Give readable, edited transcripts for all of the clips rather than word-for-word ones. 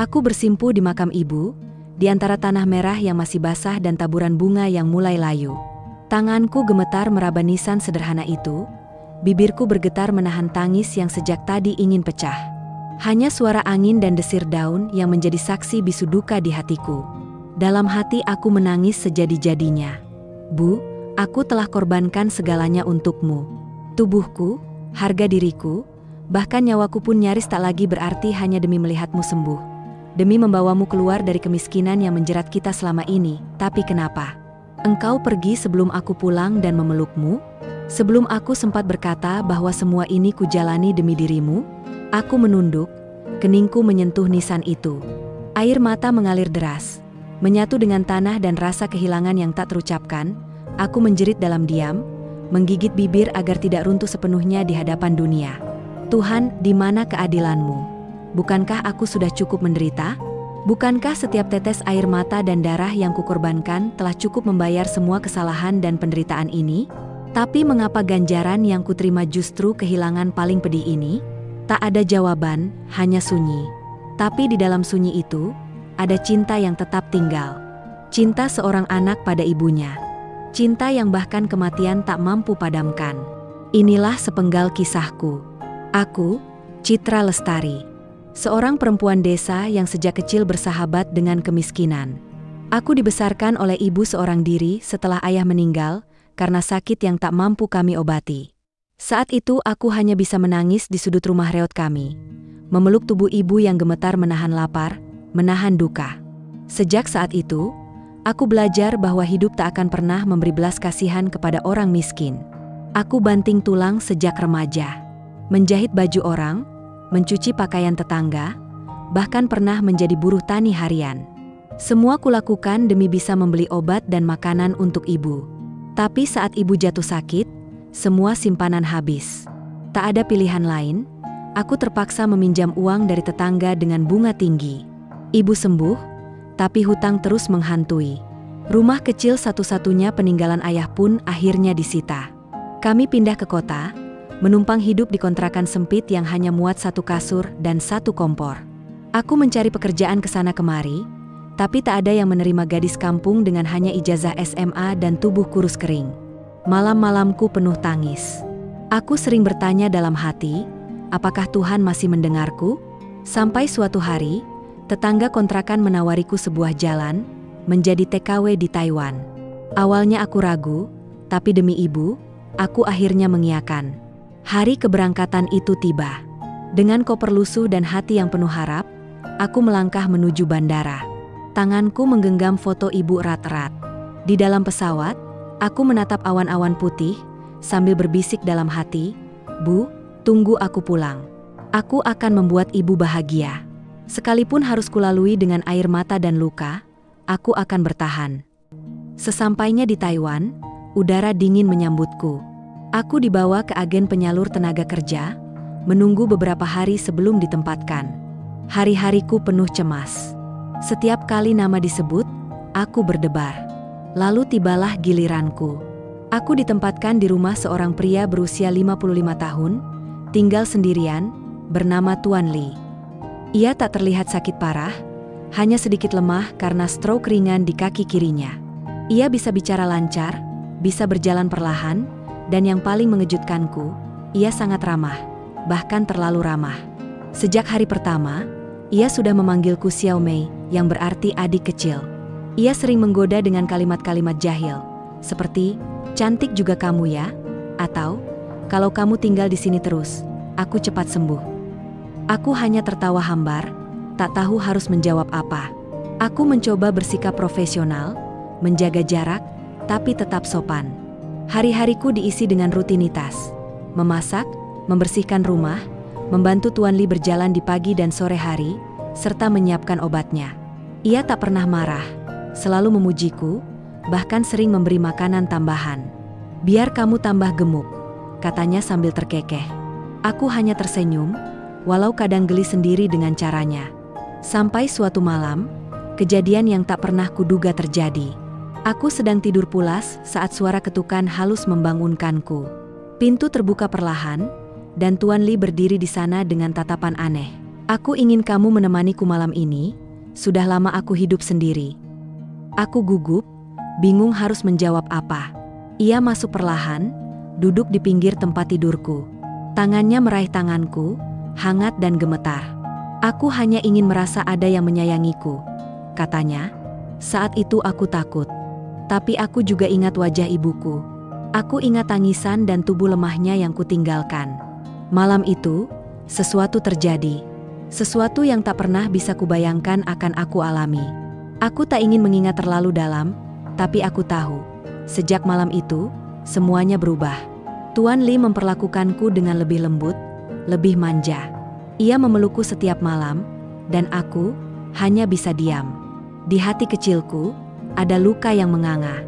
Aku bersimpuh di makam ibu, di antara tanah merah yang masih basah dan taburan bunga yang mulai layu. Tanganku gemetar meraba nisan sederhana itu, bibirku bergetar menahan tangis yang sejak tadi ingin pecah. Hanya suara angin dan desir daun yang menjadi saksi bisu duka di hatiku. Dalam hati aku menangis sejadi-jadinya. Bu, aku telah korbankan segalanya untukmu. Tubuhku, harga diriku, bahkan nyawaku pun nyaris tak lagi berarti hanya demi melihatmu sembuh. Demi membawamu keluar dari kemiskinan yang menjerat kita selama ini. Tapi kenapa? Engkau pergi sebelum aku pulang dan memelukmu? Sebelum aku sempat berkata bahwa semua ini kujalani demi dirimu? Aku menunduk, keningku menyentuh nisan itu. Air mata mengalir deras. Menyatu dengan tanah dan rasa kehilangan yang tak terucapkan, aku menjerit dalam diam, menggigit bibir agar tidak runtuh sepenuhnya di hadapan dunia. Tuhan, di mana keadilan-Mu? Bukankah aku sudah cukup menderita? Bukankah setiap tetes air mata dan darah yang kukorbankan telah cukup membayar semua kesalahan dan penderitaan ini? Tapi mengapa ganjaran yang kuterima justru kehilangan paling pedih ini? Tak ada jawaban, hanya sunyi. Tapi di dalam sunyi itu, ada cinta yang tetap tinggal. Cinta seorang anak pada ibunya. Cinta yang bahkan kematian tak mampu padamkan. Inilah sepenggal kisahku. Aku, Citra Lestari. Seorang perempuan desa yang sejak kecil bersahabat dengan kemiskinan. Aku dibesarkan oleh ibu seorang diri setelah ayah meninggal karena sakit yang tak mampu kami obati. Saat itu aku hanya bisa menangis di sudut rumah reot kami, memeluk tubuh ibu yang gemetar menahan lapar, menahan duka. Sejak saat itu, aku belajar bahwa hidup tak akan pernah memberi belas kasihan kepada orang miskin. Aku banting tulang sejak remaja, menjahit baju orang, mencuci pakaian tetangga, bahkan pernah menjadi buruh tani harian. Semua kulakukan demi bisa membeli obat dan makanan untuk ibu. Tapi saat ibu jatuh sakit, semua simpanan habis. Tak ada pilihan lain, aku terpaksa meminjam uang dari tetangga dengan bunga tinggi. Ibu sembuh, tapi hutang terus menghantui. Rumah kecil satu-satunya peninggalan ayah pun akhirnya disita. Kami pindah ke kota, menumpang hidup di kontrakan sempit yang hanya muat satu kasur dan satu kompor. Aku mencari pekerjaan kesana kemari, tapi tak ada yang menerima gadis kampung dengan hanya ijazah SMA dan tubuh kurus kering. Malam-malamku penuh tangis. Aku sering bertanya dalam hati, apakah Tuhan masih mendengarku? Sampai suatu hari, tetangga kontrakan menawariku sebuah jalan, menjadi TKW di Taiwan. Awalnya aku ragu, tapi demi ibu, aku akhirnya mengiyakan. Hari keberangkatan itu tiba. Dengan koper lusuh dan hati yang penuh harap, aku melangkah menuju bandara. Tanganku menggenggam foto ibu erat-erat. Di dalam pesawat, aku menatap awan-awan putih, sambil berbisik dalam hati, "Bu, tunggu aku pulang. Aku akan membuat ibu bahagia. Sekalipun harus kulalui dengan air mata dan luka, aku akan bertahan." Sesampainya di Taiwan, udara dingin menyambutku. Aku dibawa ke agen penyalur tenaga kerja, menunggu beberapa hari sebelum ditempatkan. Hari-hariku penuh cemas. Setiap kali nama disebut, aku berdebar. Lalu tibalah giliranku. Aku ditempatkan di rumah seorang pria berusia 55 tahun, tinggal sendirian, bernama Tuan Lee. Ia tak terlihat sakit parah, hanya sedikit lemah karena stroke ringan di kaki kirinya. Ia bisa bicara lancar, bisa berjalan perlahan, dan yang paling mengejutkanku, ia sangat ramah, bahkan terlalu ramah. Sejak hari pertama, ia sudah memanggilku Xiao Mei, yang berarti adik kecil. Ia sering menggoda dengan kalimat-kalimat jahil, seperti, "Cantik juga kamu ya?" Atau, "Kalau kamu tinggal di sini terus, aku cepat sembuh." Aku hanya tertawa hambar, tak tahu harus menjawab apa. Aku mencoba bersikap profesional, menjaga jarak, tapi tetap sopan. Hari-hariku diisi dengan rutinitas, memasak, membersihkan rumah, membantu Tuan Lee berjalan di pagi dan sore hari, serta menyiapkan obatnya. Ia tak pernah marah, selalu memujiku, bahkan sering memberi makanan tambahan. "Biar kamu tambah gemuk," katanya sambil terkekeh. Aku hanya tersenyum, walau kadang geli sendiri dengan caranya. Sampai suatu malam, kejadian yang tak pernah kuduga terjadi. Aku sedang tidur pulas saat suara ketukan halus membangunkanku. Pintu terbuka perlahan, dan Tuan Lee berdiri di sana dengan tatapan aneh. Aku ingin kamu menemaniku malam ini, sudah lama aku hidup sendiri. Aku gugup, bingung harus menjawab apa. Ia masuk perlahan, duduk di pinggir tempat tidurku. Tangannya meraih tanganku, hangat dan gemetar. Aku hanya ingin merasa ada yang menyayangiku, katanya. Saat itu aku takut. Tapi aku juga ingat wajah ibuku. Aku ingat tangisan dan tubuh lemahnya yang kutinggalkan. Malam itu, sesuatu terjadi. Sesuatu yang tak pernah bisa kubayangkan akan aku alami. Aku tak ingin mengingat terlalu dalam, tapi aku tahu. Sejak malam itu, semuanya berubah. Tuan Li memperlakukanku dengan lebih lembut, lebih manja. Ia memelukku setiap malam, dan aku hanya bisa diam. Di hati kecilku, ada luka yang menganga.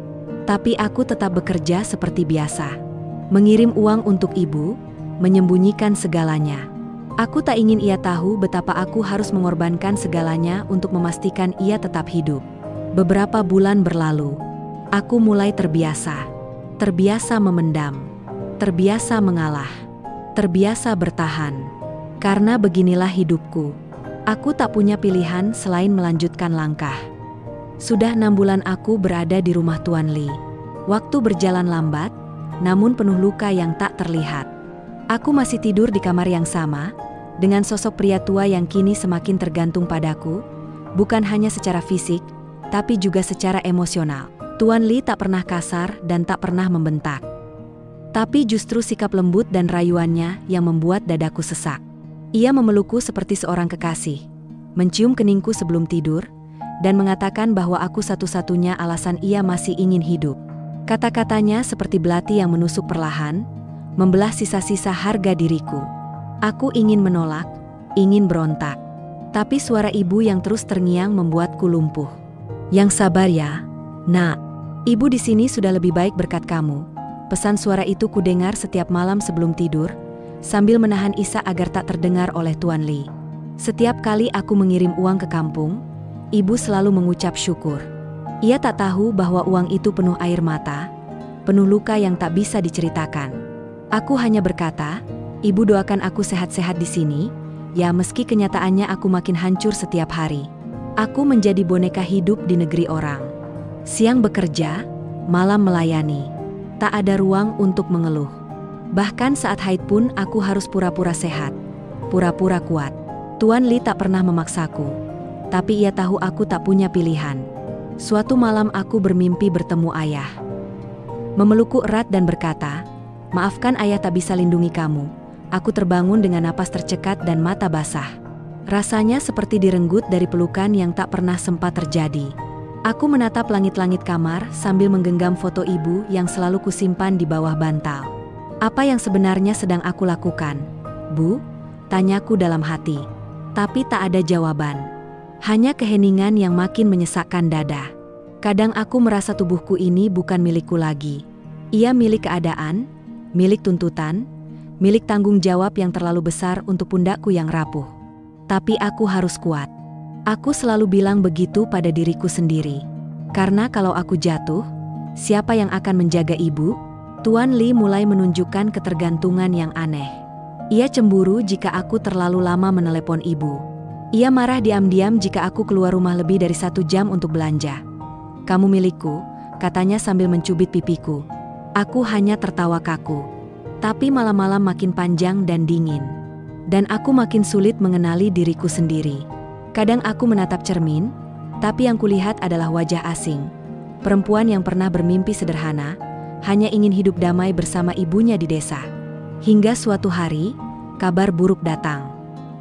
Tapi aku tetap bekerja seperti biasa. Mengirim uang untuk ibu, menyembunyikan segalanya. Aku tak ingin ia tahu betapa aku harus mengorbankan segalanya untuk memastikan ia tetap hidup. Beberapa bulan berlalu. Aku mulai terbiasa. Terbiasa memendam. Terbiasa mengalah. Terbiasa bertahan. Karena beginilah hidupku. Aku tak punya pilihan selain melanjutkan langkah. Sudah 6 bulan aku berada di rumah Tuan Li. Waktu berjalan lambat, namun penuh luka yang tak terlihat. Aku masih tidur di kamar yang sama, dengan sosok pria tua yang kini semakin tergantung padaku, bukan hanya secara fisik, tapi juga secara emosional. Tuan Li tak pernah kasar dan tak pernah membentak. Tapi justru sikap lembut dan rayuannya yang membuat dadaku sesak. Ia memelukku seperti seorang kekasih, mencium keningku sebelum tidur, dan mengatakan bahwa aku satu-satunya alasan ia masih ingin hidup. Kata-katanya seperti belati yang menusuk perlahan, membelah sisa-sisa harga diriku. Aku ingin menolak, ingin berontak. Tapi suara ibu yang terus terngiang membuatku lumpuh. Yang sabar ya, Nak. Ibu di sini sudah lebih baik berkat kamu. Pesan suara itu kudengar setiap malam sebelum tidur, sambil menahan isak agar tak terdengar oleh Tuan Li. Setiap kali aku mengirim uang ke kampung, ibu selalu mengucap syukur. Ia tak tahu bahwa uang itu penuh air mata, penuh luka yang tak bisa diceritakan. Aku hanya berkata, ibu doakan aku sehat-sehat di sini, ya meski kenyataannya aku makin hancur setiap hari. Aku menjadi boneka hidup di negeri orang. Siang bekerja, malam melayani. Tak ada ruang untuk mengeluh. Bahkan saat haid pun aku harus pura-pura sehat, pura-pura kuat. Tuan Li tak pernah memaksaku, tapi ia tahu aku tak punya pilihan. Suatu malam aku bermimpi bertemu ayah. Memelukku erat dan berkata, "Maafkan ayah tak bisa lindungi kamu." Aku terbangun dengan napas tercekat dan mata basah. Rasanya seperti direnggut dari pelukan yang tak pernah sempat terjadi. Aku menatap langit-langit kamar sambil menggenggam foto ibu yang selalu kusimpan di bawah bantal. Apa yang sebenarnya sedang aku lakukan, Bu? Tanyaku dalam hati. Tapi tak ada jawaban. Hanya keheningan yang makin menyesakkan dada. Kadang aku merasa tubuhku ini bukan milikku lagi. Ia milik keadaan, milik tuntutan, milik tanggung jawab yang terlalu besar untuk pundakku yang rapuh. Tapi aku harus kuat. Aku selalu bilang begitu pada diriku sendiri. Karena kalau aku jatuh, siapa yang akan menjaga ibu? Tuan Li mulai menunjukkan ketergantungan yang aneh. Ia cemburu jika aku terlalu lama menelepon ibu. Ia marah diam-diam jika aku keluar rumah lebih dari 1 jam untuk belanja. "Kamu milikku," katanya sambil mencubit pipiku. Aku hanya tertawa kaku. Tapi malam-malam makin panjang dan dingin. Dan aku makin sulit mengenali diriku sendiri. Kadang aku menatap cermin, tapi yang kulihat adalah wajah asing. Perempuan yang pernah bermimpi sederhana, hanya ingin hidup damai bersama ibunya di desa. Hingga suatu hari, kabar buruk datang.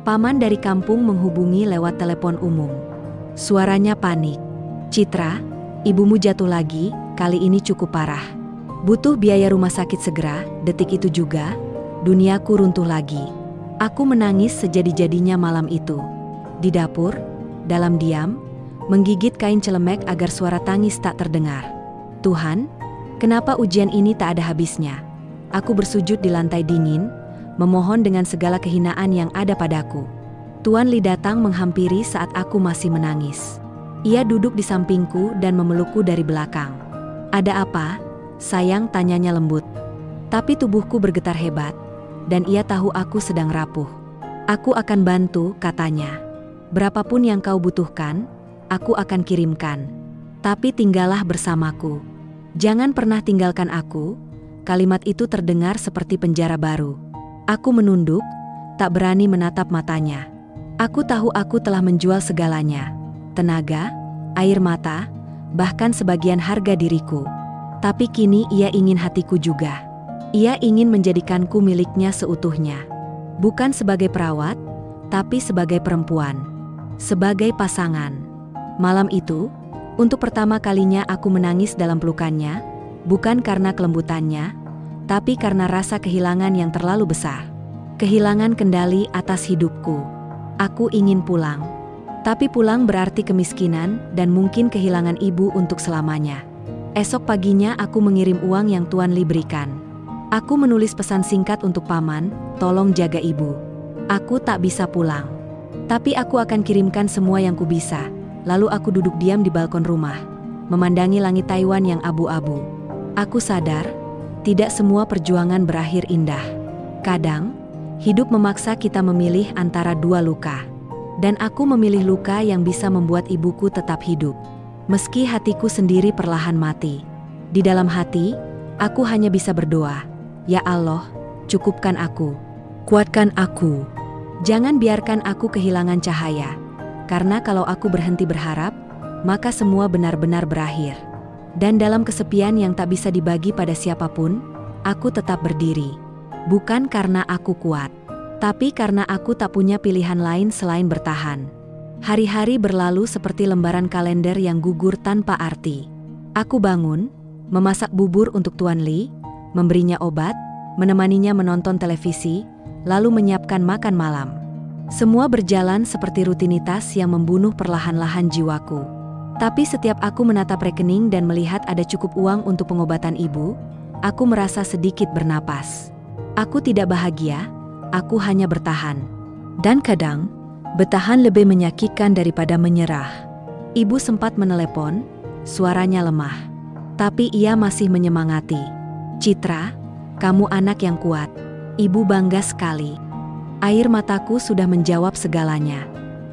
Paman dari kampung menghubungi lewat telepon umum. Suaranya panik. "Citra, ibumu jatuh lagi, kali ini cukup parah. Butuh biaya rumah sakit segera." Detik itu juga, duniaku runtuh lagi. Aku menangis sejadi-jadinya malam itu. Di dapur, dalam diam, menggigit kain celemek agar suara tangis tak terdengar. "Tuhan, kenapa ujian ini tak ada habisnya?" Aku bersujud di lantai dingin, memohon dengan segala kehinaan yang ada padaku. Tuan Li datang menghampiri saat aku masih menangis. Ia duduk di sampingku dan memelukku dari belakang. "Ada apa, sayang?" tanyanya lembut. Tapi tubuhku bergetar hebat, dan ia tahu aku sedang rapuh. Aku akan bantu, katanya. Berapapun yang kau butuhkan, aku akan kirimkan. Tapi tinggallah bersamaku. Jangan pernah tinggalkan aku. Kalimat itu terdengar seperti penjara baru. Aku menunduk, tak berani menatap matanya. Aku tahu aku telah menjual segalanya. Tenaga, air mata, bahkan sebagian harga diriku. Tapi kini ia ingin hatiku juga. Ia ingin menjadikanku miliknya seutuhnya. Bukan sebagai perawat, tapi sebagai perempuan. Sebagai pasangan. Malam itu, untuk pertama kalinya aku menangis dalam pelukannya, bukan karena kelembutannya, tapi karena rasa kehilangan yang terlalu besar. Kehilangan kendali atas hidupku. Aku ingin pulang. Tapi pulang berarti kemiskinan dan mungkin kehilangan ibu untuk selamanya. Esok paginya aku mengirim uang yang Tuan Li berikan. Aku menulis pesan singkat untuk paman, tolong jaga ibu. Aku tak bisa pulang. Tapi aku akan kirimkan semua yang ku bisa. Lalu aku duduk diam di balkon rumah, memandangi langit Taiwan yang abu-abu. Aku sadar, tidak semua perjuangan berakhir indah. Kadang, hidup memaksa kita memilih antara dua luka. Dan aku memilih luka yang bisa membuat ibuku tetap hidup. Meski hatiku sendiri perlahan mati. Di dalam hati, aku hanya bisa berdoa, "Ya Allah, cukupkan aku. Kuatkan aku. Jangan biarkan aku kehilangan cahaya." Karena kalau aku berhenti berharap, maka semua benar-benar berakhir. Dan dalam kesepian yang tak bisa dibagi pada siapapun, aku tetap berdiri. Bukan karena aku kuat, tapi karena aku tak punya pilihan lain selain bertahan. Hari-hari berlalu seperti lembaran kalender yang gugur tanpa arti. Aku bangun, memasak bubur untuk Tuan Li, memberinya obat, menemaninya menonton televisi, lalu menyiapkan makan malam. Semua berjalan seperti rutinitas yang membunuh perlahan-lahan jiwaku. Tapi setiap aku menatap rekening dan melihat ada cukup uang untuk pengobatan ibu, aku merasa sedikit bernapas. Aku tidak bahagia, aku hanya bertahan. Dan kadang, bertahan lebih menyakitkan daripada menyerah. Ibu sempat menelepon, suaranya lemah. Tapi ia masih menyemangati. "Citra, kamu anak yang kuat. Ibu bangga sekali." Air mataku sudah menjawab segalanya.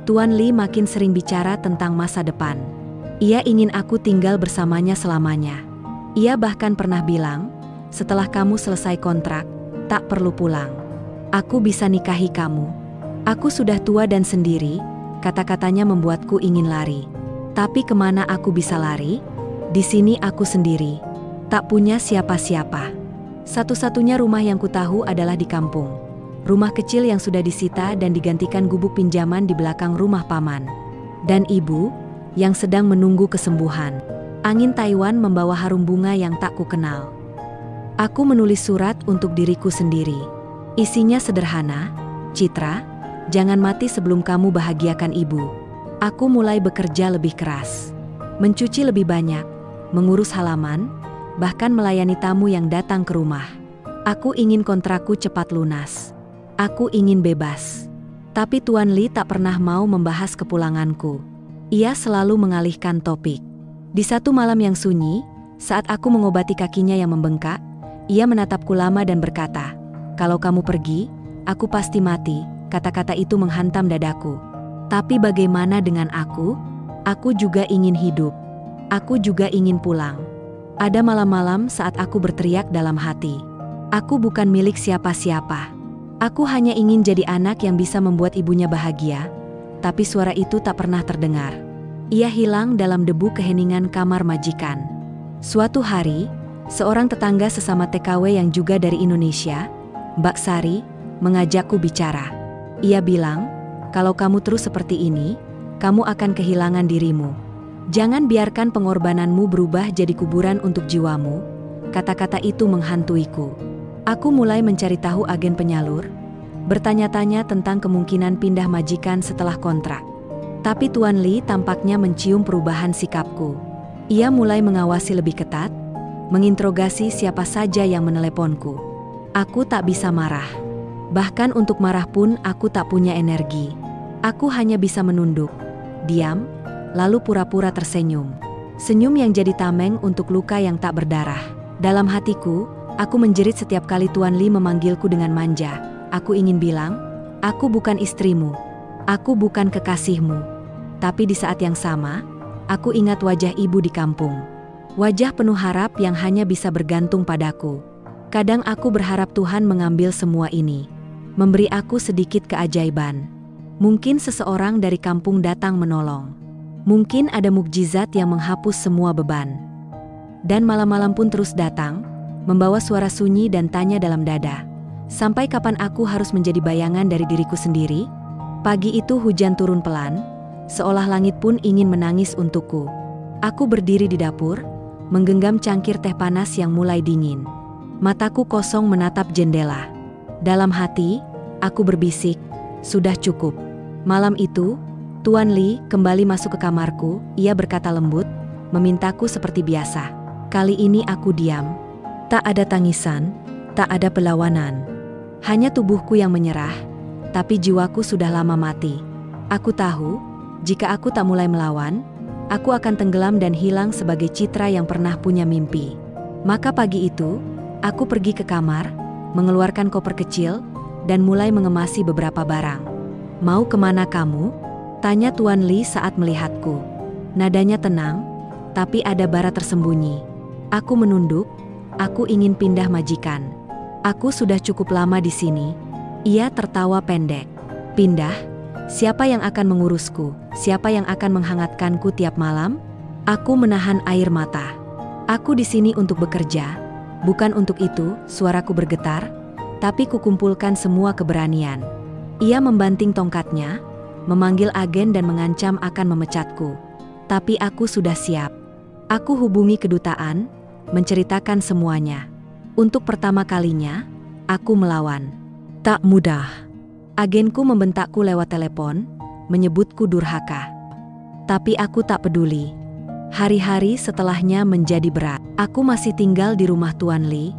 Tuan Li makin sering bicara tentang masa depan. Ia ingin aku tinggal bersamanya selamanya. Ia bahkan pernah bilang, "Setelah kamu selesai kontrak, tak perlu pulang. Aku bisa nikahi kamu." Aku sudah tua dan sendiri, kata-katanya membuatku ingin lari. Tapi kemana aku bisa lari? Di sini aku sendiri. Tak punya siapa-siapa. Satu-satunya rumah yang kutahu adalah di kampung. Rumah kecil yang sudah disita dan digantikan gubuk pinjaman di belakang rumah paman. Dan ibu, yang sedang menunggu kesembuhan. Angin Taiwan membawa harum bunga yang tak kukenal. Aku menulis surat untuk diriku sendiri. Isinya sederhana, "Citra, jangan mati sebelum kamu bahagiakan ibu." Aku mulai bekerja lebih keras. Mencuci lebih banyak, mengurus halaman, bahkan melayani tamu yang datang ke rumah. Aku ingin kontrakku cepat lunas. Aku ingin bebas. Tapi Tuan Li tak pernah mau membahas kepulanganku. Ia selalu mengalihkan topik. Di satu malam yang sunyi, saat aku mengobati kakinya yang membengkak, ia menatapku lama dan berkata, "Kalau kamu pergi, aku pasti mati." Kata-kata itu menghantam dadaku. Tapi bagaimana dengan aku? Aku juga ingin hidup. Aku juga ingin pulang. Ada malam-malam saat aku berteriak dalam hati, "Aku bukan milik siapa-siapa. Aku hanya ingin jadi anak yang bisa membuat ibunya bahagia." Tapi suara itu tak pernah terdengar. Ia hilang dalam debu keheningan kamar majikan. Suatu hari, seorang tetangga sesama TKW yang juga dari Indonesia, Mbak Sari, mengajakku bicara. Ia bilang, "Kalau kamu terus seperti ini, kamu akan kehilangan dirimu. Jangan biarkan pengorbananmu berubah jadi kuburan untuk jiwamu." Kata-kata itu menghantuiku. Aku mulai mencari tahu agen penyalur, bertanya-tanya tentang kemungkinan pindah majikan setelah kontrak. Tapi Tuan Li tampaknya mencium perubahan sikapku. Ia mulai mengawasi lebih ketat, menginterogasi siapa saja yang meneleponku. Aku tak bisa marah. Bahkan untuk marah pun aku tak punya energi. Aku hanya bisa menunduk, diam, lalu pura-pura tersenyum. Senyum yang jadi tameng untuk luka yang tak berdarah. Dalam hatiku, aku menjerit setiap kali Tuan Li memanggilku dengan manja. Aku ingin bilang, Aku bukan istrimu. Aku bukan kekasihmu. Tapi di saat yang sama, aku ingat wajah ibu di kampung. Wajah penuh harap yang hanya bisa bergantung padaku. Kadang aku berharap Tuhan mengambil semua ini, memberi aku sedikit keajaiban. Mungkin seseorang dari kampung datang menolong. Mungkin ada mukjizat yang menghapus semua beban. Dan malam-malam pun terus datang, membawa suara sunyi dan tanya dalam dada. Sampai kapan aku harus menjadi bayangan dari diriku sendiri? Pagi itu hujan turun pelan, seolah langit pun ingin menangis untukku. Aku berdiri di dapur, menggenggam cangkir teh panas yang mulai dingin. Mataku kosong menatap jendela. Dalam hati, aku berbisik, sudah cukup. Malam itu, Tuan Li kembali masuk ke kamarku. Ia berkata lembut, memintaku seperti biasa. Kali ini aku diam. Tak ada tangisan, tak ada perlawanan. Hanya tubuhku yang menyerah, tapi jiwaku sudah lama mati. Aku tahu, jika aku tak mulai melawan, aku akan tenggelam dan hilang sebagai citra yang pernah punya mimpi. Maka pagi itu, aku pergi ke kamar, mengeluarkan koper kecil, dan mulai mengemasi beberapa barang. Mau kemana kamu? Tanya Tuan Li saat melihatku. Nadanya tenang, tapi ada bara tersembunyi. Aku menunduk, aku ingin pindah majikan. Aku sudah cukup lama di sini. Ia tertawa pendek. Pindah? Siapa yang akan mengurusku? Siapa yang akan menghangatkanku tiap malam? Aku menahan air mata. Aku di sini untuk bekerja. Bukan untuk itu, suaraku bergetar, tapi kukumpulkan semua keberanian. Ia membanting tongkatnya, memanggil agen dan mengancam akan memecatku. Tapi aku sudah siap. Aku hubungi kedutaan, menceritakan semuanya. Untuk pertama kalinya, aku melawan. Tak mudah. Agenku membentakku lewat telepon, menyebutku durhaka. Tapi aku tak peduli. Hari-hari setelahnya menjadi berat. Aku masih tinggal di rumah Tuan Li,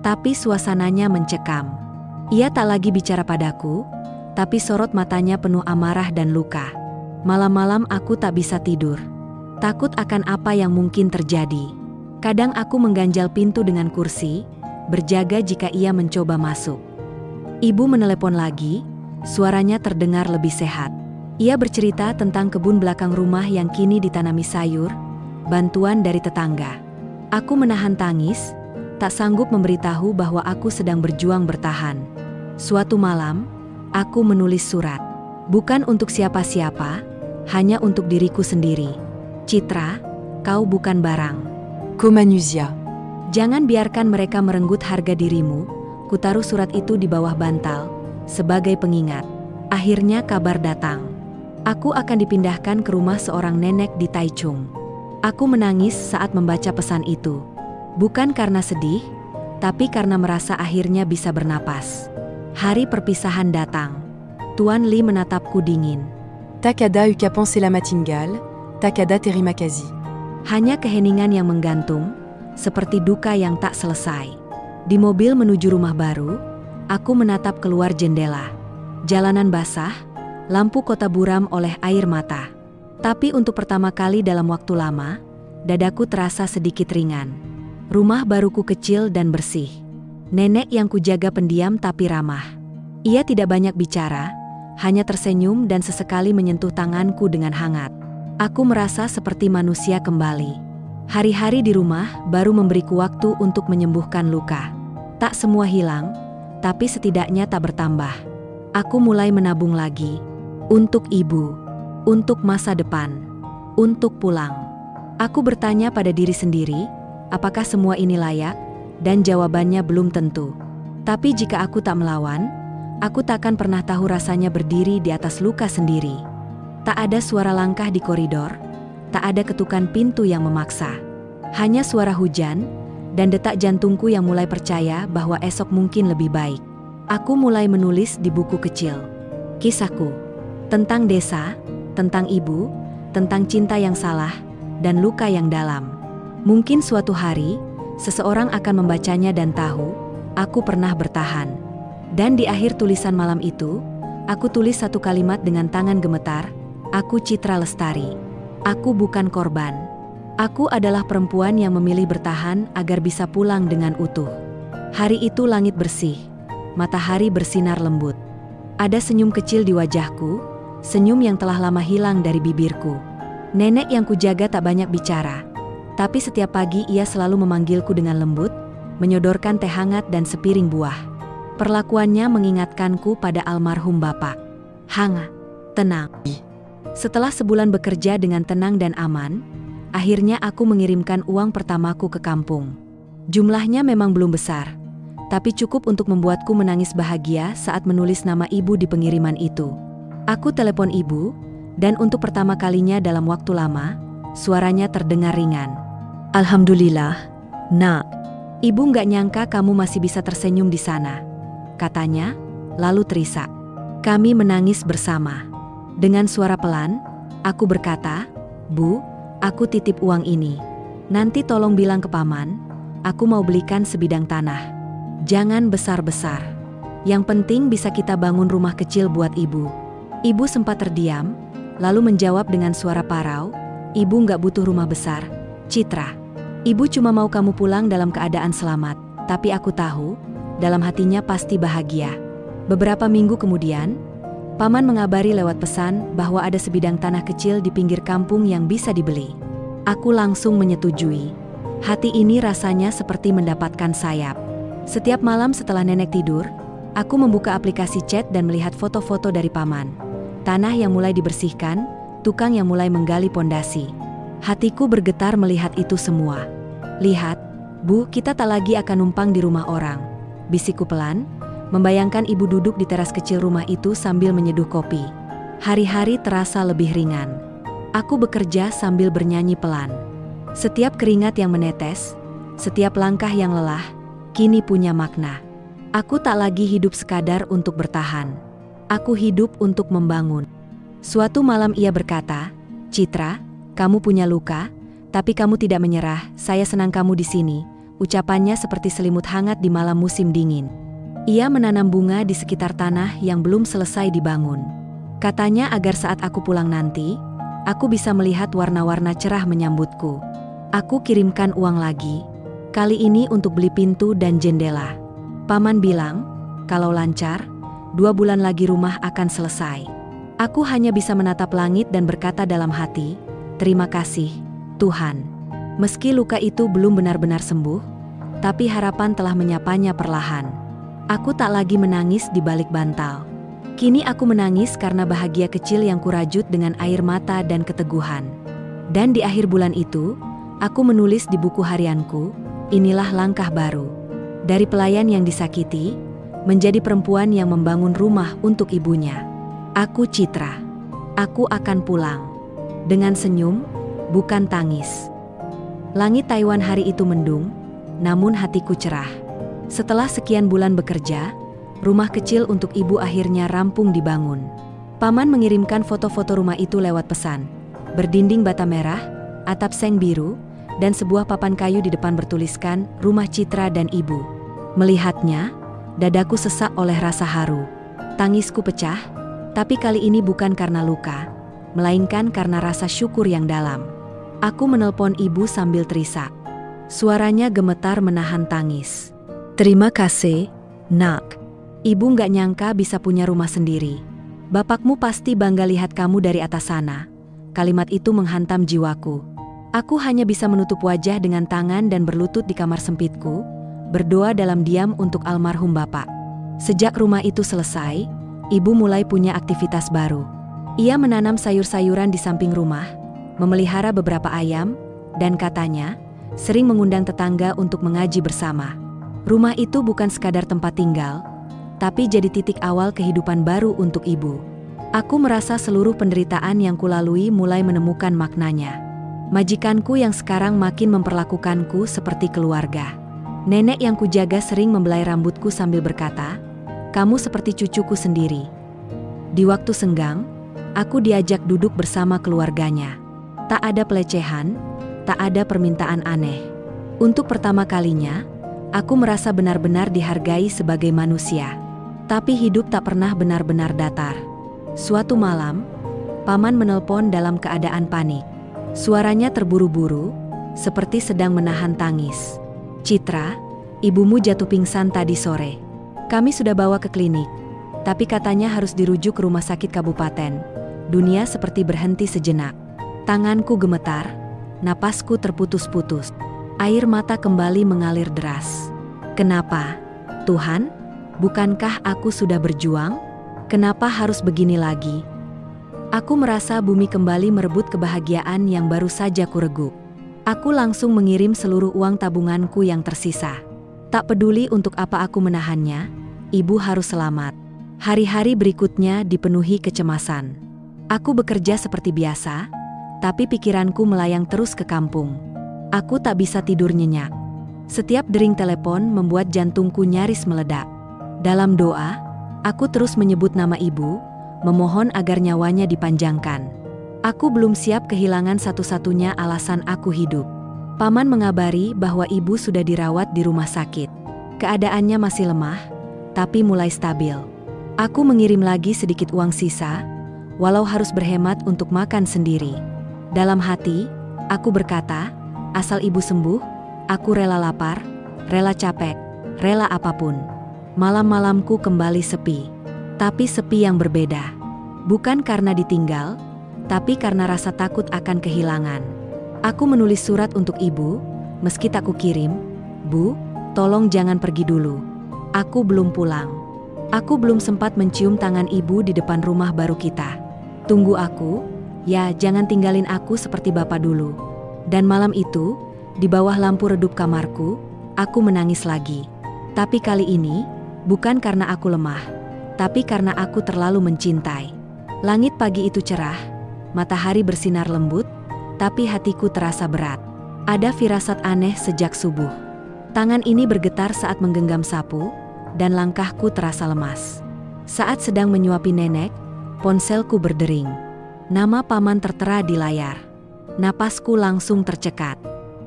tapi suasananya mencekam. Ia tak lagi bicara padaku, tapi sorot matanya penuh amarah dan luka. Malam-malam aku tak bisa tidur. Takut akan apa yang mungkin terjadi. Kadang aku mengganjal pintu dengan kursi, berjaga jika ia mencoba masuk. Ibu menelepon lagi, suaranya terdengar lebih sehat. Ia bercerita tentang kebun belakang rumah yang kini ditanami sayur, bantuan dari tetangga. Aku menahan tangis, tak sanggup memberitahu bahwa aku sedang berjuang bertahan. Suatu malam, aku menulis surat. Bukan untuk siapa-siapa, hanya untuk diriku sendiri. Citra, kau bukan barang. Komanusia. Jangan biarkan mereka merenggut harga dirimu. Kutaruh surat itu di bawah bantal, sebagai pengingat. Akhirnya kabar datang. Aku akan dipindahkan ke rumah seorang nenek di Taichung. Aku menangis saat membaca pesan itu. Bukan karena sedih, tapi karena merasa akhirnya bisa bernapas. Hari perpisahan datang. Tuan Li menatapku dingin. Takada uka pensé la matingale, takada terimakazi. Hanya keheningan yang menggantung, seperti duka yang tak selesai. Di mobil menuju rumah baru, aku menatap keluar jendela. Jalanan basah, lampu kota buram oleh air mata. Tapi untuk pertama kali dalam waktu lama, dadaku terasa sedikit ringan. Rumah baruku kecil dan bersih. Nenek yang kujaga pendiam tapi ramah. Ia tidak banyak bicara, hanya tersenyum dan sesekali menyentuh tanganku dengan hangat. Aku merasa seperti manusia kembali. Hari-hari di rumah baru memberiku waktu untuk menyembuhkan luka. Tak semua hilang, tapi setidaknya tak bertambah. Aku mulai menabung lagi. Untuk ibu, untuk masa depan, untuk pulang. Aku bertanya pada diri sendiri, apakah semua ini layak? Dan jawabannya belum tentu. Tapi jika aku tak melawan, aku takkan pernah tahu rasanya berdiri di atas luka sendiri. Tak ada suara langkah di koridor, tak ada ketukan pintu yang memaksa. Hanya suara hujan, dan detak jantungku yang mulai percaya bahwa esok mungkin lebih baik. Aku mulai menulis di buku kecil. Kisahku. Tentang desa, tentang ibu, tentang cinta yang salah, dan luka yang dalam. Mungkin suatu hari, seseorang akan membacanya dan tahu, aku pernah bertahan. Dan di akhir tulisan malam itu, aku tulis satu kalimat dengan tangan gemetar, aku Citra Lestari. Aku bukan korban. Aku adalah perempuan yang memilih bertahan agar bisa pulang dengan utuh. Hari itu langit bersih, matahari bersinar lembut. Ada senyum kecil di wajahku, senyum yang telah lama hilang dari bibirku. Nenek yang kujaga tak banyak bicara, tapi setiap pagi ia selalu memanggilku dengan lembut, menyodorkan teh hangat dan sepiring buah. Perlakuannya mengingatkanku pada almarhum bapak. Hangat, tenang. Setelah sebulan bekerja dengan tenang dan aman, akhirnya aku mengirimkan uang pertamaku ke kampung. Jumlahnya memang belum besar, tapi cukup untuk membuatku menangis bahagia saat menulis nama ibu di pengiriman itu. Aku telepon ibu, dan untuk pertama kalinya dalam waktu lama, suaranya terdengar ringan. "Alhamdulillah, nak. Ibu nggak nyangka kamu masih bisa tersenyum di sana," katanya, lalu terisak. Kami menangis bersama. Dengan suara pelan, aku berkata, "Bu, aku titip uang ini. Nanti tolong bilang ke paman, aku mau belikan sebidang tanah. Jangan besar-besar. Yang penting bisa kita bangun rumah kecil buat ibu." Ibu sempat terdiam, lalu menjawab dengan suara parau, "Ibu nggak butuh rumah besar, Citra. Ibu cuma mau kamu pulang dalam keadaan selamat, tapi aku tahu, dalam hatinya pasti bahagia." Beberapa minggu kemudian, paman mengabari lewat pesan bahwa ada sebidang tanah kecil di pinggir kampung yang bisa dibeli. Aku langsung menyetujui. Hati ini rasanya seperti mendapatkan sayap. Setiap malam setelah nenek tidur, aku membuka aplikasi chat dan melihat foto-foto dari paman. Tanah yang mulai dibersihkan, tukang yang mulai menggali pondasi. Hatiku bergetar melihat itu semua. "Lihat, Bu, kita tak lagi akan numpang di rumah orang," bisikku pelan, membayangkan ibu duduk di teras kecil rumah itu sambil menyeduh kopi. Hari-hari terasa lebih ringan. Aku bekerja sambil bernyanyi pelan. Setiap keringat yang menetes, setiap langkah yang lelah, kini punya makna. Aku tak lagi hidup sekadar untuk bertahan. Aku hidup untuk membangun. Suatu malam ia berkata, "Citra, kamu punya luka, tapi kamu tidak menyerah. Saya senang kamu di sini." Ucapannya seperti selimut hangat di malam musim dingin. Ia menanam bunga di sekitar tanah yang belum selesai dibangun. Katanya agar saat aku pulang nanti, aku bisa melihat warna-warna cerah menyambutku. Aku kirimkan uang lagi, kali ini untuk beli pintu dan jendela. Paman bilang, kalau lancar, 2 bulan lagi rumah akan selesai. Aku hanya bisa menatap langit dan berkata dalam hati, "Terima kasih, Tuhan." Meski luka itu belum benar-benar sembuh, tapi harapan telah menyapanya perlahan. Aku tak lagi menangis di balik bantal. Kini aku menangis karena bahagia kecil yang kurajut dengan air mata dan keteguhan. Dan di akhir bulan itu, aku menulis di buku harianku, "Inilah langkah baru. Dari pelayan yang disakiti, menjadi perempuan yang membangun rumah untuk ibunya. Aku Citra. Aku akan pulang." Dengan senyum, bukan tangis. Langit Taiwan hari itu mendung, namun hatiku cerah. Setelah sekian bulan bekerja, rumah kecil untuk ibu akhirnya rampung dibangun. Paman mengirimkan foto-foto rumah itu lewat pesan. Berdinding bata merah, atap seng biru, dan sebuah papan kayu di depan bertuliskan, "Rumah Citra dan Ibu." Melihatnya, dadaku sesak oleh rasa haru. Tangisku pecah, tapi kali ini bukan karena luka, melainkan karena rasa syukur yang dalam. Aku menelpon ibu sambil terisak. Suaranya gemetar menahan tangis. "Terima kasih, nak. Ibu nggak nyangka bisa punya rumah sendiri. Bapakmu pasti bangga lihat kamu dari atas sana." Kalimat itu menghantam jiwaku. Aku hanya bisa menutup wajah dengan tangan dan berlutut di kamar sempitku, berdoa dalam diam untuk almarhum bapak. Sejak rumah itu selesai, ibu mulai punya aktivitas baru. Ia menanam sayur-sayuran di samping rumah, memelihara beberapa ayam, dan katanya, sering mengundang tetangga untuk mengaji bersama. Rumah itu bukan sekadar tempat tinggal, tapi jadi titik awal kehidupan baru untuk ibu. Aku merasa seluruh penderitaan yang kulalui mulai menemukan maknanya. Majikanku yang sekarang makin memperlakukanku seperti keluarga. Nenek yang kujaga sering membelai rambutku sambil berkata, "Kamu seperti cucuku sendiri." Di waktu senggang, aku diajak duduk bersama keluarganya. Tak ada pelecehan, tak ada permintaan aneh. Untuk pertama kalinya, aku merasa benar-benar dihargai sebagai manusia. Tapi hidup tak pernah benar-benar datar. Suatu malam, paman menelpon dalam keadaan panik. Suaranya terburu-buru, seperti sedang menahan tangis. "Citra, ibumu jatuh pingsan tadi sore. Kami sudah bawa ke klinik, Tapi katanya harus dirujuk ke rumah sakit kabupaten. Dunia seperti berhenti sejenak. Tanganku gemetar, napasku terputus-putus. Air mata kembali mengalir deras. Kenapa? Tuhan, bukankah aku sudah berjuang? Kenapa harus begini lagi? Aku merasa bumi kembali merebut kebahagiaan yang baru saja kureguk. Aku langsung mengirim seluruh uang tabunganku yang tersisa. Tak peduli untuk apa aku menahannya, ibu harus selamat. Hari-hari berikutnya dipenuhi kecemasan. Aku bekerja seperti biasa, tapi pikiranku melayang terus ke kampung. Aku tak bisa tidur nyenyak. Setiap dering telepon membuat jantungku nyaris meledak. Dalam doa, aku terus menyebut nama ibu, memohon agar nyawanya dipanjangkan. Aku belum siap kehilangan satu-satunya alasan aku hidup. Paman mengabari bahwa ibu sudah dirawat di rumah sakit. Keadaannya masih lemah, tapi mulai stabil. Aku mengirim lagi sedikit uang sisa, walau harus berhemat untuk makan sendiri. Dalam hati, aku berkata, asal ibu sembuh, aku rela lapar, rela capek, rela apapun. Malam-malamku kembali sepi. Tapi sepi yang berbeda. Bukan karena ditinggal, tapi karena rasa takut akan kehilangan. Aku menulis surat untuk ibu, meski tak kukirim. Bu, tolong jangan pergi dulu. Aku belum pulang. Aku belum sempat mencium tangan ibu di depan rumah baru kita. Tunggu aku, ya jangan tinggalin aku seperti bapak dulu. Dan malam itu, di bawah lampu redup kamarku, aku menangis lagi. Tapi kali ini, bukan karena aku lemah, tapi karena aku terlalu mencintai. Langit pagi itu cerah, matahari bersinar lembut, tapi hatiku terasa berat. Ada firasat aneh sejak subuh. Tangan ini bergetar saat menggenggam sapu, dan langkahku terasa lemas. Saat sedang menyuapi nenek, ponselku berdering. Nama paman tertera di layar. Napasku langsung tercekat.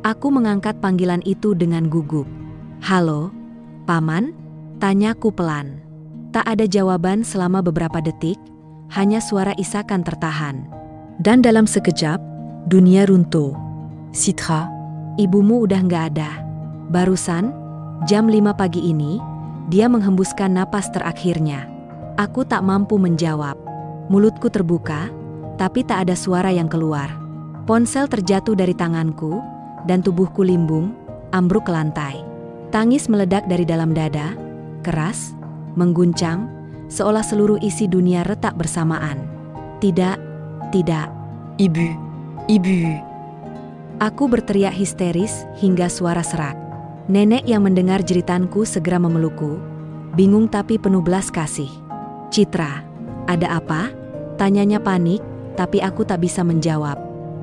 Aku mengangkat panggilan itu dengan gugup. Halo, paman? Tanyaku pelan. Tak ada jawaban selama beberapa detik, hanya suara isakan tertahan. Dan dalam sekejap, dunia runtuh. Citra, Ibumu udah nggak ada. Barusan, jam 5 pagi ini, dia menghembuskan napas terakhirnya. Aku tak mampu menjawab. Mulutku terbuka, tapi tak ada suara yang keluar. Ponsel terjatuh dari tanganku, dan tubuhku limbung, ambruk ke lantai. Tangis meledak dari dalam dada, keras, mengguncang, seolah seluruh isi dunia retak bersamaan. Tidak, tidak. Ibu, ibu. Aku berteriak histeris hingga suara serak. Nenek yang mendengar jeritanku segera memelukku, bingung tapi penuh belas kasih. Citra, ada apa? Tanyanya panik, tapi aku tak bisa menjawab.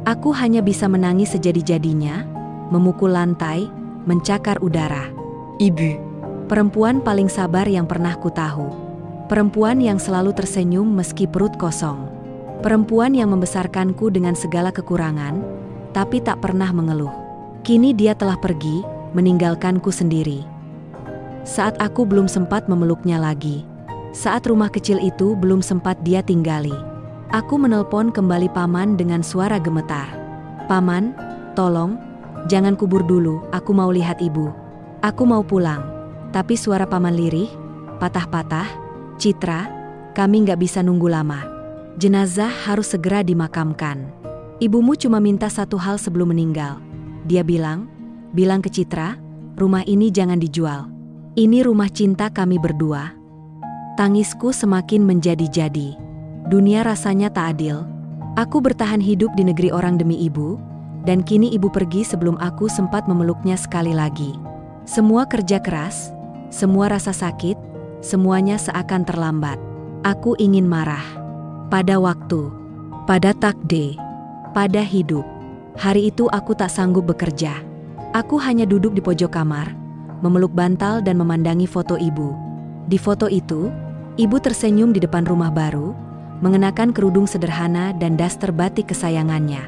Aku hanya bisa menangis sejadi-jadinya, memukul lantai, mencakar udara. Ibu. Perempuan paling sabar yang pernah ku tahu. Perempuan yang selalu tersenyum meski perut kosong. Perempuan yang membesarkanku dengan segala kekurangan, tapi tak pernah mengeluh. Kini dia telah pergi, meninggalkanku sendiri. Saat aku belum sempat memeluknya lagi. Saat rumah kecil itu belum sempat dia tinggali. Aku menelpon kembali paman dengan suara gemetar. Paman, tolong, jangan kubur dulu, aku mau lihat ibu. Aku mau pulang. Tapi suara paman lirih, patah-patah, Citra, kami nggak bisa nunggu lama. Jenazah harus segera dimakamkan. Ibumu cuma minta satu hal sebelum meninggal. Dia bilang ke Citra, rumah ini jangan dijual. Ini rumah cinta kami berdua. Tangisku semakin menjadi-jadi. Dunia rasanya tak adil. Aku bertahan hidup di negeri orang demi ibu, dan kini ibu pergi sebelum aku sempat memeluknya sekali lagi. Semua kerja keras, semua rasa sakit, semuanya seakan terlambat. Aku ingin marah. Pada waktu, pada takdir, pada hidup. Hari itu aku tak sanggup bekerja. Aku hanya duduk di pojok kamar, memeluk bantal dan memandangi foto ibu. Di foto itu, ibu tersenyum di depan rumah baru, mengenakan kerudung sederhana dan daster batik kesayangannya.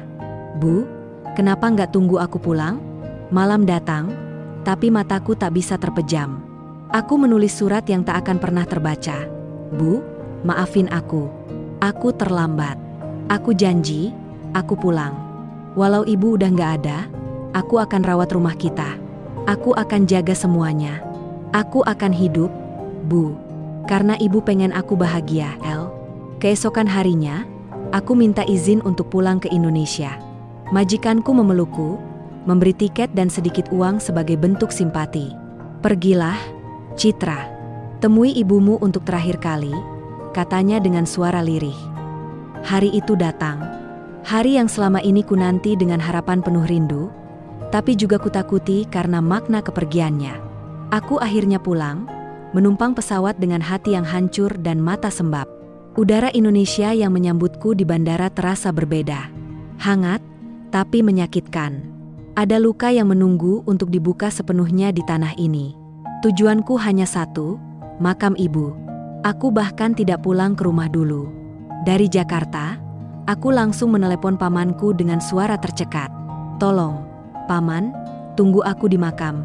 Bu, kenapa nggak tunggu aku pulang? Malam datang, tapi mataku tak bisa terpejam. Aku menulis surat yang tak akan pernah terbaca. Bu, maafin aku. Aku terlambat. Aku janji, aku pulang. Walau ibu udah nggak ada, aku akan rawat rumah kita. Aku akan jaga semuanya. Aku akan hidup, Bu. Karena ibu pengen aku bahagia, El. Keesokan harinya, aku minta izin untuk pulang ke Indonesia. Majikanku memelukku, memberi tiket dan sedikit uang sebagai bentuk simpati. Pergilah, Citra. Temui ibumu untuk terakhir kali, katanya dengan suara lirih. Hari itu datang. Hari yang selama ini kunanti dengan harapan penuh rindu, tapi juga kutakuti karena makna kepergiannya. Aku akhirnya pulang, menumpang pesawat dengan hati yang hancur dan mata sembab. Udara Indonesia yang menyambutku di bandara terasa berbeda. Hangat, tapi menyakitkan. Ada luka yang menunggu untuk dibuka sepenuhnya di tanah ini. Tujuanku hanya satu, makam ibu. Aku bahkan tidak pulang ke rumah dulu. Dari Jakarta, aku langsung menelepon pamanku dengan suara tercekat. Tolong, Paman, tunggu aku di makam.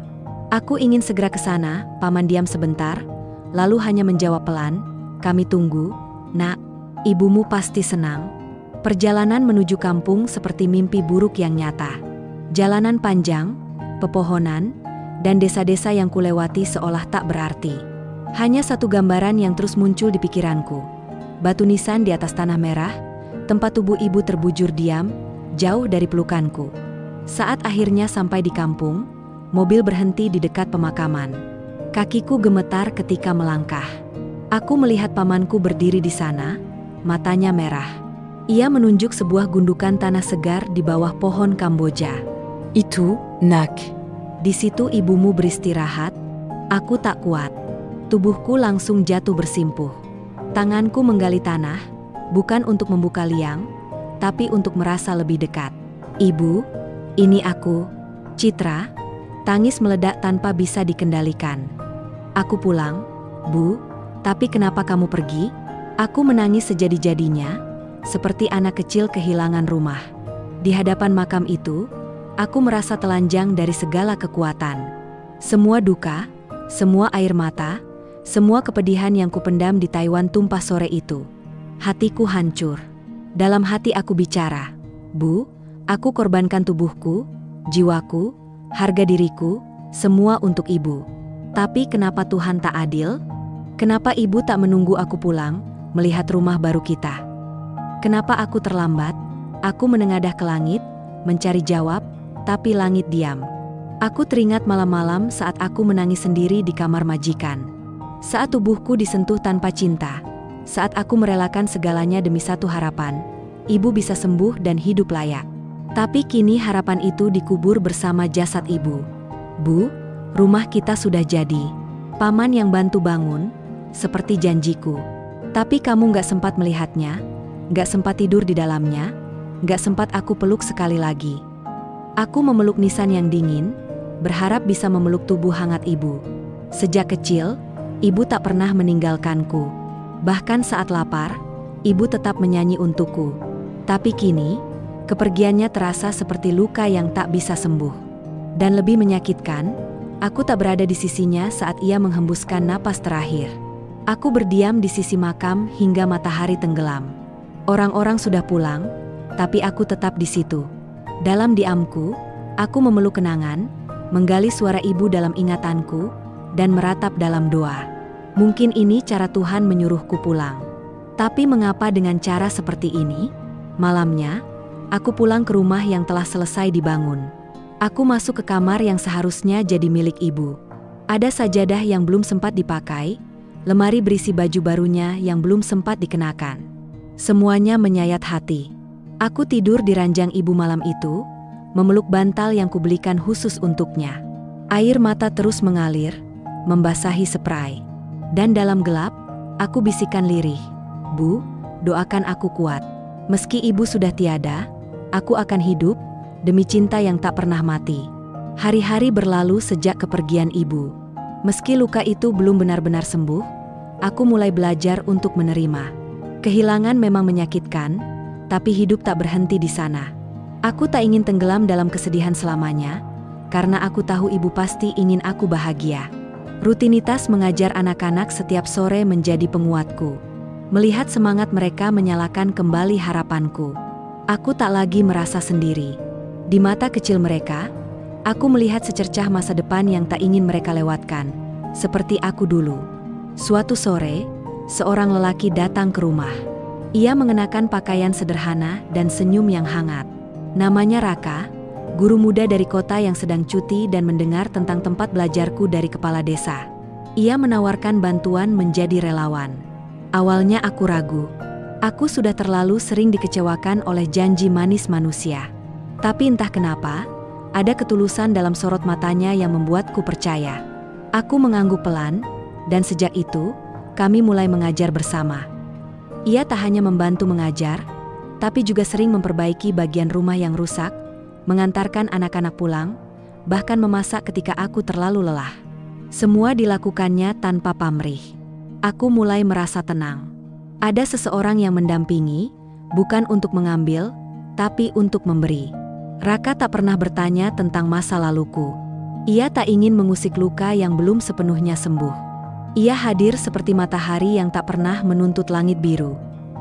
Aku ingin segera ke sana. Paman diam sebentar, lalu hanya menjawab pelan, kami tunggu, Nak. Ibumu pasti senang. Perjalanan menuju kampung seperti mimpi buruk yang nyata. Jalanan panjang, pepohonan, dan desa-desa yang kulewati seolah tak berarti. Hanya satu gambaran yang terus muncul di pikiranku. Batu nisan di atas tanah merah, tempat tubuh ibu terbujur diam, jauh dari pelukanku. Saat akhirnya sampai di kampung, mobil berhenti di dekat pemakaman. Kakiku gemetar ketika melangkah. Aku melihat pamanku berdiri di sana, matanya merah. Ia menunjuk sebuah gundukan tanah segar di bawah pohon Kamboja. Itu, Nak. Di situ ibumu beristirahat. Aku tak kuat. Tubuhku langsung jatuh bersimpuh. Tanganku menggali tanah, bukan untuk membuka liang, tapi untuk merasa lebih dekat. Ibu, ini aku, Citra. Tangis meledak tanpa bisa dikendalikan. Aku pulang, Bu, tapi kenapa kamu pergi? Aku menangis sejadi-jadinya, seperti anak kecil kehilangan rumah. Di hadapan makam itu, aku merasa telanjang dari segala kekuatan. Semua duka, semua air mata, semua kepedihan yang kupendam di Taiwan tumpah sore itu. Hatiku hancur. Dalam hati aku bicara, Bu, aku korbankan tubuhku, jiwaku, harga diriku, semua untuk ibu. Tapi kenapa Tuhan tak adil? Kenapa ibu tak menunggu aku pulang, melihat rumah baru kita? Kenapa aku terlambat? Aku menengadah ke langit, mencari jawab, tapi langit diam. Aku teringat malam-malam saat aku menangis sendiri di kamar majikan. Saat tubuhku disentuh tanpa cinta. Saat aku merelakan segalanya demi satu harapan, ibu bisa sembuh dan hidup layak. Tapi kini harapan itu dikubur bersama jasad ibu. Bu, rumah kita sudah jadi. Paman yang bantu bangun, seperti janjiku. Tapi kamu gak sempat melihatnya, gak sempat tidur di dalamnya, gak sempat aku peluk sekali lagi. Aku memeluk nisan yang dingin, berharap bisa memeluk tubuh hangat ibu. Sejak kecil, ibu tak pernah meninggalkanku. Bahkan saat lapar, ibu tetap menyanyi untukku. Tapi kini, kepergiannya terasa seperti luka yang tak bisa sembuh. Dan lebih menyakitkan, aku tak berada di sisinya saat ia menghembuskan napas terakhir. Aku berdiam di sisi makam hingga matahari tenggelam. Orang-orang sudah pulang, tapi aku tetap di situ. Dalam diamku, aku memeluk kenangan, menggali suara ibu dalam ingatanku, dan meratap dalam doa. Mungkin ini cara Tuhan menyuruhku pulang. Tapi mengapa dengan cara seperti ini? Malamnya, aku pulang ke rumah yang telah selesai dibangun. Aku masuk ke kamar yang seharusnya jadi milik ibu. Ada sajadah yang belum sempat dipakai, lemari berisi baju barunya yang belum sempat dikenakan. Semuanya menyayat hati. Aku tidur di ranjang ibu malam itu, memeluk bantal yang kubelikan khusus untuknya. Air mata terus mengalir, membasahi spray. Dan dalam gelap, aku bisikan lirih, Bu, doakan aku kuat. Meski ibu sudah tiada, aku akan hidup, demi cinta yang tak pernah mati. Hari-hari berlalu sejak kepergian ibu. Meski luka itu belum benar-benar sembuh, aku mulai belajar untuk menerima. Kehilangan memang menyakitkan, tapi hidup tak berhenti di sana. Aku tak ingin tenggelam dalam kesedihan selamanya, karena aku tahu ibu pasti ingin aku bahagia. Rutinitas mengajar anak-anak setiap sore menjadi penguatku. Melihat semangat mereka menyalakan kembali harapanku. Aku tak lagi merasa sendiri. Di mata kecil mereka, aku melihat secercah masa depan yang tak ingin mereka lewatkan, seperti aku dulu. Suatu sore, seorang lelaki datang ke rumah. Ia mengenakan pakaian sederhana dan senyum yang hangat. Namanya Raka, guru muda dari kota yang sedang cuti dan mendengar tentang tempat belajarku dari kepala desa. Ia menawarkan bantuan menjadi relawan. Awalnya aku ragu. Aku sudah terlalu sering dikecewakan oleh janji manis manusia. Tapi entah kenapa, ada ketulusan dalam sorot matanya yang membuatku percaya. Aku mengangguk pelan, dan sejak itu, kami mulai mengajar bersama. Ia tak hanya membantu mengajar, tapi juga sering memperbaiki bagian rumah yang rusak, mengantarkan anak-anak pulang, bahkan memasak ketika aku terlalu lelah. Semua dilakukannya tanpa pamrih. Aku mulai merasa tenang. Ada seseorang yang mendampingi, bukan untuk mengambil, tapi untuk memberi. Raka tak pernah bertanya tentang masa laluku. Ia tak ingin mengusik luka yang belum sepenuhnya sembuh. Ia hadir seperti matahari yang tak pernah menuntut langit biru.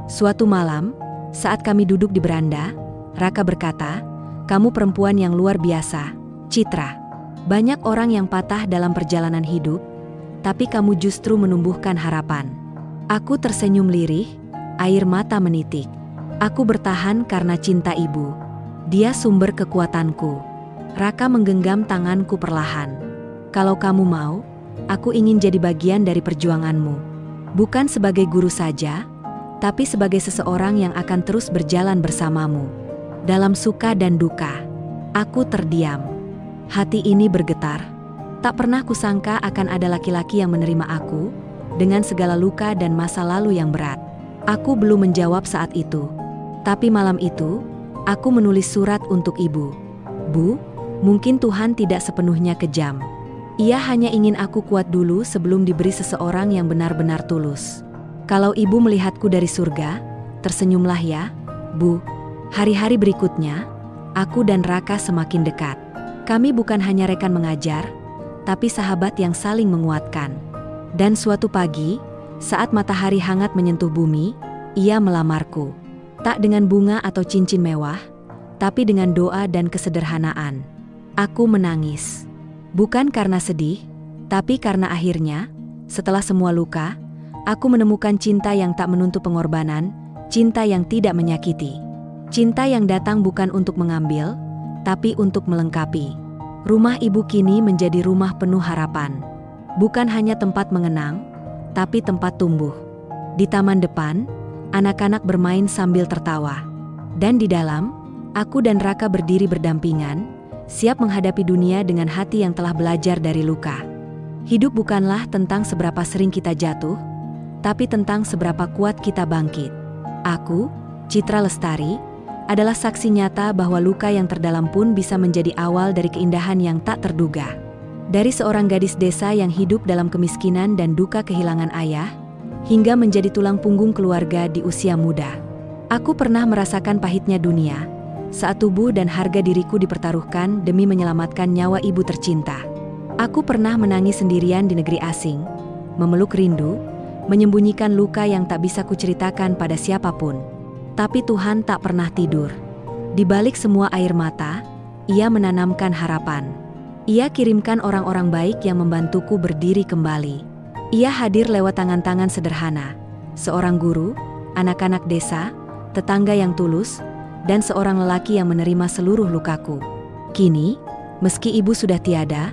Suatu malam, saat kami duduk di beranda, Raka berkata, "Kamu perempuan yang luar biasa, Citra. Banyak orang yang patah dalam perjalanan hidup, tapi kamu justru menumbuhkan harapan." Aku tersenyum lirih, air mata menitik. Aku bertahan karena cinta ibu. Dia sumber kekuatanku. Raka menggenggam tanganku perlahan. "Kalau kamu mau, aku ingin jadi bagian dari perjuanganmu. Bukan sebagai guru saja, tapi sebagai seseorang yang akan terus berjalan bersamamu. Dalam suka dan duka." Aku terdiam. Hati ini bergetar. Tak pernah kusangka akan ada laki-laki yang menerima aku, dengan segala luka dan masa lalu yang berat. Aku belum menjawab saat itu. Tapi malam itu, aku menulis surat untuk ibu. "Bu, mungkin Tuhan tidak sepenuhnya kejam. Ia hanya ingin aku kuat dulu sebelum diberi seseorang yang benar-benar tulus. Kalau ibu melihatku dari surga, tersenyumlah ya, Bu." Hari-hari berikutnya, aku dan Raka semakin dekat. Kami bukan hanya rekan mengajar, tapi sahabat yang saling menguatkan. Dan suatu pagi, saat matahari hangat menyentuh bumi, ia melamarku. Tak dengan bunga atau cincin mewah, tapi dengan doa dan kesederhanaan. Aku menangis. Bukan karena sedih, tapi karena akhirnya, setelah semua luka, aku menemukan cinta yang tak menuntut pengorbanan, cinta yang tidak menyakiti. Cinta yang datang bukan untuk mengambil, tapi untuk melengkapi. Rumah ibu kini menjadi rumah penuh harapan. Bukan hanya tempat mengenang, tapi tempat tumbuh. Di taman depan, anak-anak bermain sambil tertawa. Dan di dalam, aku dan Raka berdiri berdampingan, siap menghadapi dunia dengan hati yang telah belajar dari luka. Hidup bukanlah tentang seberapa sering kita jatuh, tapi tentang seberapa kuat kita bangkit. Aku, Citra Lestari, adalah saksi nyata bahwa luka yang terdalam pun bisa menjadi awal dari keindahan yang tak terduga. Dari seorang gadis desa yang hidup dalam kemiskinan dan duka kehilangan ayah, hingga menjadi tulang punggung keluarga di usia muda. Aku pernah merasakan pahitnya dunia, saat tubuh dan harga diriku dipertaruhkan demi menyelamatkan nyawa ibu tercinta. Aku pernah menangis sendirian di negeri asing, memeluk rindu, menyembunyikan luka yang tak bisa kuceritakan pada siapapun. Tapi Tuhan tak pernah tidur. Di balik semua air mata, Ia menanamkan harapan. Ia kirimkan orang-orang baik yang membantuku berdiri kembali. Ia hadir lewat tangan-tangan sederhana, seorang guru, anak-anak desa, tetangga yang tulus, dan seorang lelaki yang menerima seluruh lukaku. Kini, meski ibu sudah tiada,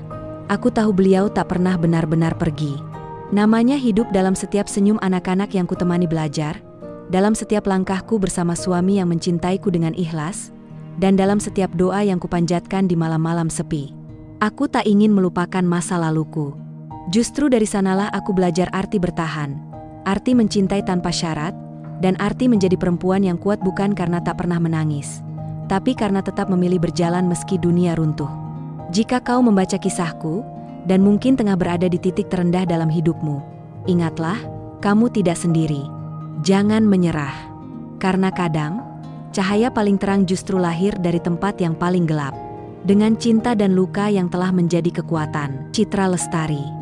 aku tahu beliau tak pernah benar-benar pergi. Namanya hidup dalam setiap senyum anak-anak yang kutemani belajar, dalam setiap langkahku bersama suami yang mencintaiku dengan ikhlas, dan dalam setiap doa yang kupanjatkan di malam-malam sepi. Aku tak ingin melupakan masa laluku. Justru dari sanalah aku belajar arti bertahan, arti mencintai tanpa syarat, dan arti menjadi perempuan yang kuat bukan karena tak pernah menangis, tapi karena tetap memilih berjalan meski dunia runtuh. Jika kau membaca kisahku, dan mungkin tengah berada di titik terendah dalam hidupmu, ingatlah, kamu tidak sendiri. Jangan menyerah. Karena kadang, cahaya paling terang justru lahir dari tempat yang paling gelap. Dengan cinta dan luka yang telah menjadi kekuatan. Citra Lestari.